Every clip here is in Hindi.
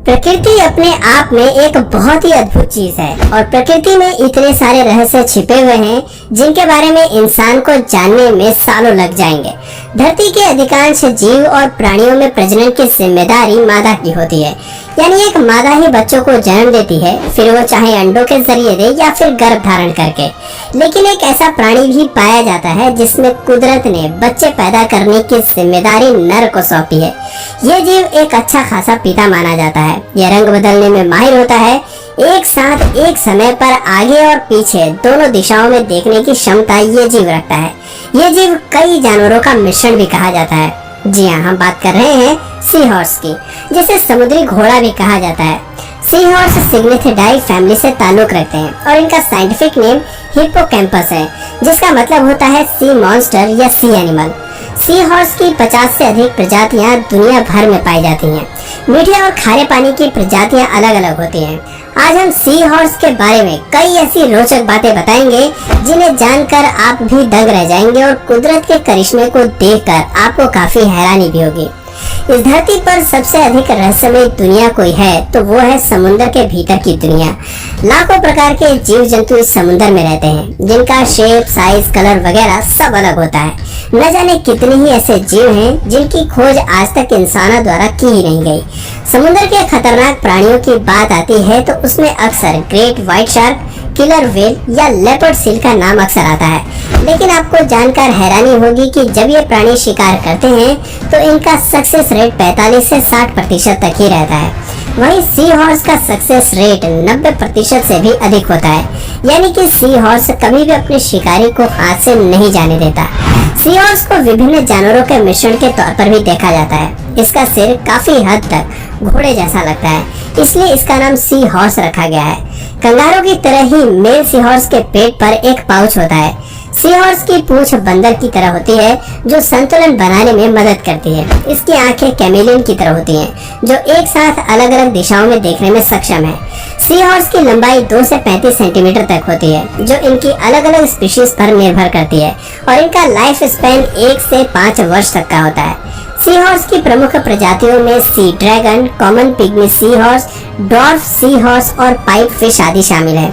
प्रकृति अपने आप में एक बहुत ही अद्भुत चीज है और प्रकृति में इतने सारे रहस्य छिपे हुए हैं जिनके बारे में इंसान को जानने में सालों लग जाएंगे। धरती के अधिकांश जीव और प्राणियों में प्रजनन की जिम्मेदारी मादा की होती है, यानी एक मादा ही बच्चों को जन्म देती है, फिर वो चाहे अंडों के जरिए दे या फिर गर्भ धारण करके। लेकिन एक ऐसा प्राणी भी पाया जाता है जिसमें कुदरत ने बच्चे पैदा करने की जिम्मेदारी नर को सौंपी है। ये जीव एक अच्छा खासा पिता माना जाता है। यह रंग बदलने में माहिर होता है, एक साथ एक समय पर आगे और पीछे दोनों दिशाओं में देखने की क्षमता ये जीव रखता है। ये जीव कई जानवरों का मिश्रण भी कहा जाता है। जी हाँ, हम बात कर रहे हैं सी हॉर्स की, जिसे समुद्री घोड़ा भी कहा जाता है। सी हॉर्स सिग्निथिडाई फैमिली से ताल्लुक रखते हैं और इनका साइंटिफिक नेम हिप्पोकैम्पस है, जिसका मतलब होता है सी मॉन्स्टर या सी एनिमल। सी हॉर्स की 50 से अधिक प्रजातियां दुनिया भर में पाई जाती हैं। मीठे और खारे पानी की प्रजातियां अलग अलग होती हैं। आज हम सी हॉर्स के बारे में कई ऐसी रोचक बातें बताएंगे जिन्हें जानकर आप भी दंग रह जाएंगे और कुदरत के करिश्मे को देखकर आपको काफी हैरानी भी होगी। इस धरती पर सबसे अधिक रहस्यमय दुनिया कोई है तो वो है समुद्र के भीतर की दुनिया। लाखों प्रकार के जीव जंतु इस समुद्र में रहते हैं, जिनका शेप, साइज, कलर वगैरह सब अलग होता है। न जाने कितने ही ऐसे जीव हैं जिनकी खोज आज तक इंसानों द्वारा की ही नहीं गई। समुद्र के खतरनाक प्राणियों की बात आती है तो उसमें अक्सर great white shark, killer whale या लेपर्ड सील का नाम अक्सर आता है। लेकिन आपको जानकर हैरानी होगी कि जब ये प्राणी शिकार करते हैं तो इनका सक्सेस रेट 45 से 60% तक ही रहता है। वहीं सी हॉर्स का सक्सेस रेट 90% से भी अधिक होता है, यानी कि सी हॉर्स कभी भी अपने शिकारी को हाथ से नहीं जाने देता। सी हॉर्स को विभिन्न जानवरों के मिश्रण के तौर पर भी देखा जाता है। इसका सिर काफी हद तक घोड़े जैसा लगता है, इसलिए इसका नाम सी हॉर्स रखा गया है। कंगारू की तरह ही मेल सी हॉर्स के पेट पर एक पाउच होता है। सी हॉर्स की पूंछ बंदर की तरह होती है, जो संतुलन बनाने में मदद करती है। इसकी आंखें कैमेलियन की तरह होती हैं, जो एक साथ अलग अलग दिशाओं में देखने में सक्षम है। सी हॉर्स की लंबाई 2 से 35 सेंटीमीटर तक होती है, जो इनकी अलग अलग स्पीशीज पर निर्भर करती है, और इनका लाइफ स्पैन 1 से 5 वर्ष तक का होता है। सी हॉर्स की प्रमुख प्रजातियों में sea dragon, common pygmy sea horse, dwarf sea horse और पाइप फिश आदि शामिल है।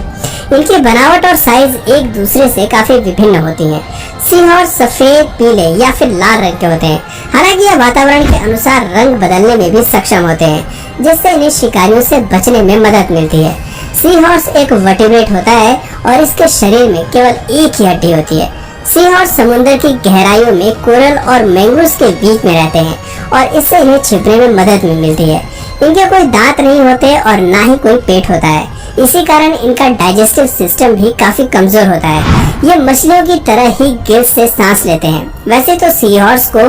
इनकी बनावट और साइज एक दूसरे से काफी विभिन्न होती हैं। सी हॉर्स सफेद, पीले या फिर लाल रंग के होते हैं। हालांकि यह वातावरण के अनुसार रंग बदलने में भी सक्षम होते हैं, जिससे इन्हें शिकारियों से बचने में मदद मिलती है। सी हॉर्स एक वर्टिब्रेट होता है और इसके शरीर में केवल एक ही हड्डी होती है। सी हॉर्स समुद्र की गहराइयों में कोरल और मैंग्रोव्स के बीच में रहते हैं और इससे इन्हें छिपने में मदद मिलती है। इनके कोई दांत नहीं होते और ना ही कोई पेट होता है, इसी कारण इनका डाइजेस्टिव सिस्टम भी काफी कमजोर होता है। ये मछलियों की तरह ही गिल्स से सांस लेते हैं। वैसे तो सी हॉर्स को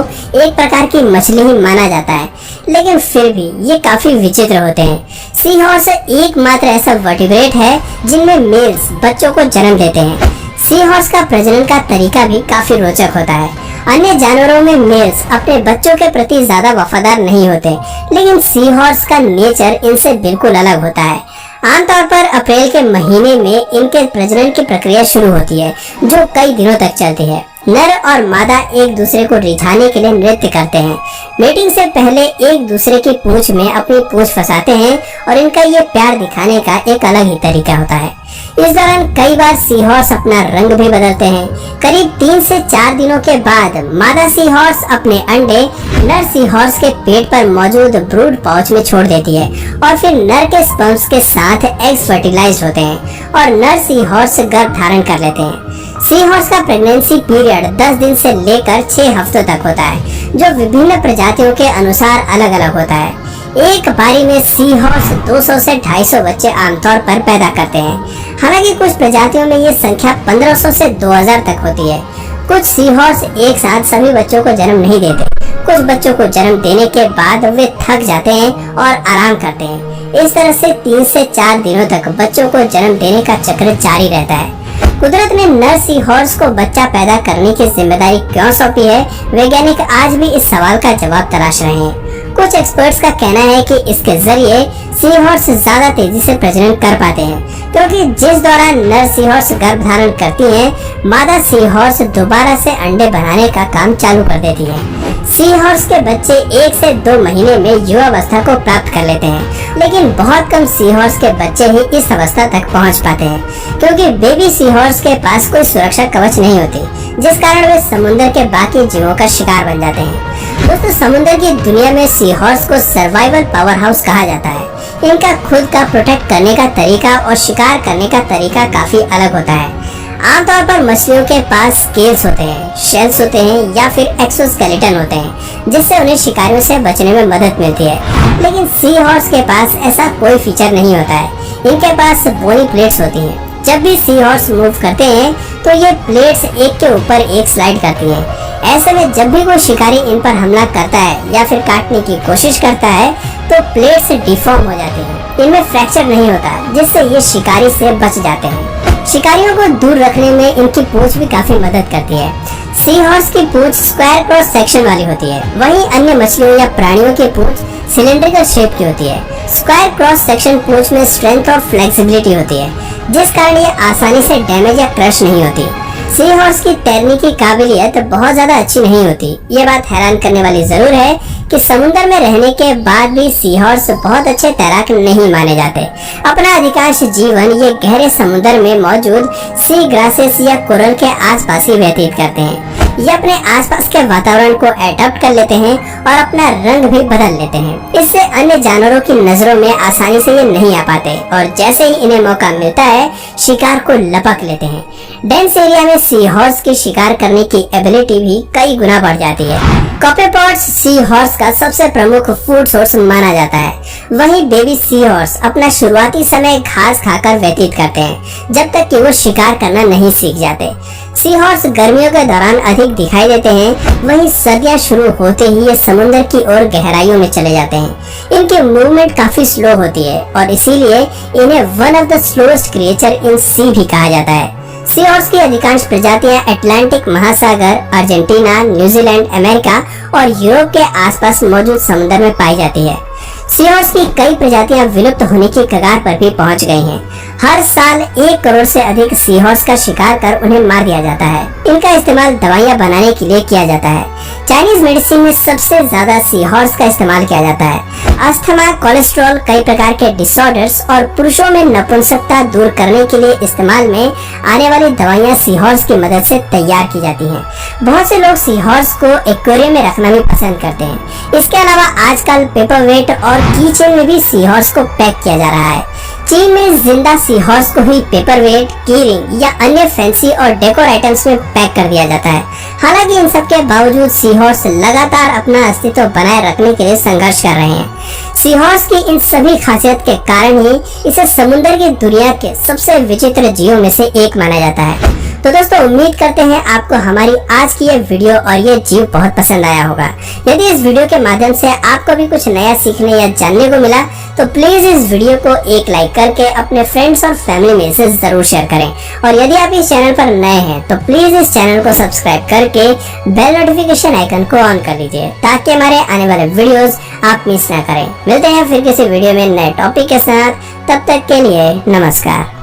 एक प्रकार की मछली ही माना जाता है, लेकिन फिर भी ये काफी विचित्र होते हैं। सी हॉर्स एकमात्र ऐसा वर्टिब्रेट है जिनमें मेल्स बच्चों को जन्म देते हैं। सी हॉर्स का प्रजनन का तरीका भी काफी रोचक होता है। अन्य जानवरों में मेल्स अपने बच्चों के प्रति ज्यादा वफादार नहीं होते, लेकिन सी हॉर्स का नेचर इनसे बिल्कुल अलग होता है। आमतौर पर अप्रैल के महीने में इनके प्रजनन की प्रक्रिया शुरू होती है, जो कई दिनों तक चलती है। नर और मादा एक दूसरे को रिझाने के लिए नृत्य करते हैं। मेटिंग से पहले एक दूसरे की पूंछ में अपनी पूंछ फंसाते हैं और इनका ये प्यार दिखाने का एक अलग ही तरीका होता है। इस दौरान कई बार सी हॉर्स अपना रंग भी बदलते हैं। करीब 3 से 4 दिनों के बाद मादा सी हॉर्स अपने अंडे नर सी हॉर्स के पेट पर मौजूद ब्रूड पाउच में छोड़ देती है और फिर नर के स्पर्म्स के साथ एग्स फर्टिलाइज्ड होते हैं और नर सी हॉर्स गर्भ धारण कर लेते हैं। सी हॉर्स का प्रेगनेंसी पीरियड 10 दिन से लेकर 6 हफ्तों तक होता है, जो विभिन्न प्रजातियों के अनुसार अलग अलग होता है। एक बारी में सी हॉर्स 200 से 250 बच्चे आमतौर पर पैदा करते हैं। हालांकि कुछ प्रजातियों में ये संख्या 1500 से 2000 तक होती है। कुछ सी हॉर्स एक साथ सभी बच्चों को जन्म नहीं देते। कुछ बच्चों को जन्म देने के बाद वे थक जाते हैं और आराम करते हैं। इस तरह से 3 से 4 दिनों तक बच्चों को जन्म देने का चक्र जारी रहता है। कुदरत ने नर सी हॉर्स को बच्चा पैदा करने की जिम्मेदारी क्यों सौंपी है, वैज्ञानिक आज भी इस सवाल का जवाब तलाश रहे हैं। कुछ एक्सपर्ट्स का कहना है कि इसके जरिए सी हॉर्स ज्यादा तेजी से प्रजनन कर पाते हैं, क्योंकि जिस दौरान नर सी हॉर्स गर्भ धारण करती हैं, मादा सी हॉर्स दोबारा से अंडे बनाने का काम चालू कर देती है। सी हॉर्स के बच्चे 1 से 2 महीने में युवावस्था को प्राप्त कर लेते हैं, लेकिन बहुत कम सी हॉर्स के बच्चे ही इस अवस्था तक पहुंच पाते हैं, क्योंकि बेबी सी हॉर्स के पास कोई सुरक्षा कवच नहीं होती, जिस कारण वे समुद्र के बाकी जीवों का शिकार बन जाते हैं। दोस्तों, समुद्र की दुनिया में सी हॉर्स को सर्वाइवल पावर हाउस कहा जाता है। इनका खुद का प्रोटेक्ट करने का तरीका और शिकार करने का तरीका काफी अलग होता है। आमतौर पर मछलियों के पास स्केल्स होते हैं, शेल्स होते हैं या फिर एक्सोस्केलेटन होते हैं, जिससे उन्हें शिकारियों से बचने में मदद मिलती है। लेकिन सी हॉर्स के पास ऐसा कोई फीचर नहीं होता है। इनके पास बोनी प्लेट्स होती हैं। जब भी सी हॉर्स मूव करते हैं तो ये प्लेट्स एक के ऊपर एक स्लाइड करती हैं। ऐसे में जब भी कोई शिकारी इन पर हमला करता है या फिर काटने की कोशिश करता है तो प्लेट्स डिफॉर्म हो जाती हैं। इनमें फ्रैक्चर नहीं होता, जिससे ये शिकारी से बच जाते हैं। शिकारियों को दूर रखने में इनकी पूंछ भी काफी मदद करती है। सी हॉर्स की पूंछ स्क्वायर क्रॉस सेक्शन वाली होती है, वहीं अन्य मछलियों या प्राणियों की पूंछ सिलेंड्रिकल शेप की होती है। स्क्वायर क्रॉस सेक्शन पूंछ में स्ट्रेंथ और फ्लेक्सिबिलिटी होती है, जिस कारण ये आसानी से डैमेज या क्रश नहीं होती। सी हॉर्स की तैरने की काबिलियत बहुत ज्यादा अच्छी नहीं होती। ये बात हैरान करने वाली जरूर है कि समुद्र में रहने के बाद भी सी हॉर्स बहुत अच्छे तैराक नहीं माने जाते। अपना अधिकांश जीवन ये गहरे समुद्र में मौजूद सी ग्रासेस या कोरल के आसपास ही व्यतीत करते हैं। ये अपने आसपास के वातावरण को एडॉप्ट कर लेते हैं और अपना रंग भी बदल लेते हैं। इससे अन्य जानवरों की नजरों में आसानी से ये नहीं आ पाते और जैसे ही इन्हें मौका मिलता है शिकार को लपक लेते हैं। डेंस एरिया में सी हॉर्स की शिकार करने की एबिलिटी भी कई गुना बढ़ जाती है। कॉपेपॉड्स सी हॉर्स का सबसे प्रमुख फूड सोर्स माना जाता है। वहीं बेबी सी हॉर्स अपना शुरुआती समय घास खाकर व्यतीत करते हैं, जब तक कि वो शिकार करना नहीं सीख जाते। सी हॉर्स गर्मियों के दौरान अधिक दिखाई देते हैं, वहीं सर्दियां शुरू होते ही ये समुद्र की ओर गहराइयों में चले जाते हैं। इनकी मूवमेंट काफी स्लो होती है और इसीलिए इन्हें one of the slowest creature in sea भी कहा जाता है। सी हॉर्स की अधिकांश प्रजातियां अटलांटिक महासागर, अर्जेंटीना, न्यूजीलैंड, अमेरिका और यूरोप के आसपास मौजूद समुद्र में पाई जाती है। सी हॉर्स की कई प्रजातियां विलुप्त होने की कगार पर भी पहुंच गई हैं। हर साल 1 करोड़ से अधिक सी हॉर्स का शिकार कर उन्हें मार दिया जाता है। इनका इस्तेमाल दवाइयां बनाने के लिए किया जाता है। चाइनीज मेडिसिन में सबसे ज्यादा सी हॉर्स का इस्तेमाल किया जाता है। अस्थमा, कोलेस्ट्रॉल, कई प्रकार के डिसऑर्डर्स और पुरुषों में नपुंसकता दूर करने के लिए इस्तेमाल में आने वाली दवाइयां सी हॉर्स की मदद से तैयार की जाती हैं। बहुत से लोग सी हॉर्स को एक्वेरियम में रखना भी पसंद करते हैं। इसके अलावा आजकल पेपरवेट और कीचेन में भी सी हॉर्स को पैक किया जा रहा है। चीन में जिंदा सी हॉर्स को ही पेपरवेट, की रिंग या अन्य फैंसी और डेकोर आइटम्स में पैक कर दिया जाता है। हालांकि इन सब के बावजूद सी हॉर्स लगातार अपना अस्तित्व बनाए रखने के लिए संघर्ष कर रहे हैं। सी हॉर्स की इन सभी खासियत के कारण ही इसे समुद्र की दुनिया के सबसे विचित्र जीवों में से एक माना जाता है। तो दोस्तों, उम्मीद करते हैं आपको हमारी आज की ये वीडियो और ये जीव बहुत पसंद आया होगा। यदि इस वीडियो के माध्यम से आपको भी कुछ नया सीखने या जानने को मिला तो प्लीज इस वीडियो को एक लाइक करके अपने फ्रेंड्स और फैमिली में इसे जरूर शेयर करें। और यदि आप इस चैनल पर नए हैं तो प्लीज इस चैनल को सब्सक्राइब करके बेल नोटिफिकेशन आइकन को ऑन कर लीजिए, ताकि हमारे आने वाले वीडियोस आप मिस ना करें। मिलते हैं फिर किसी वीडियो में नए टॉपिक के साथ। तब तक के लिए नमस्कार।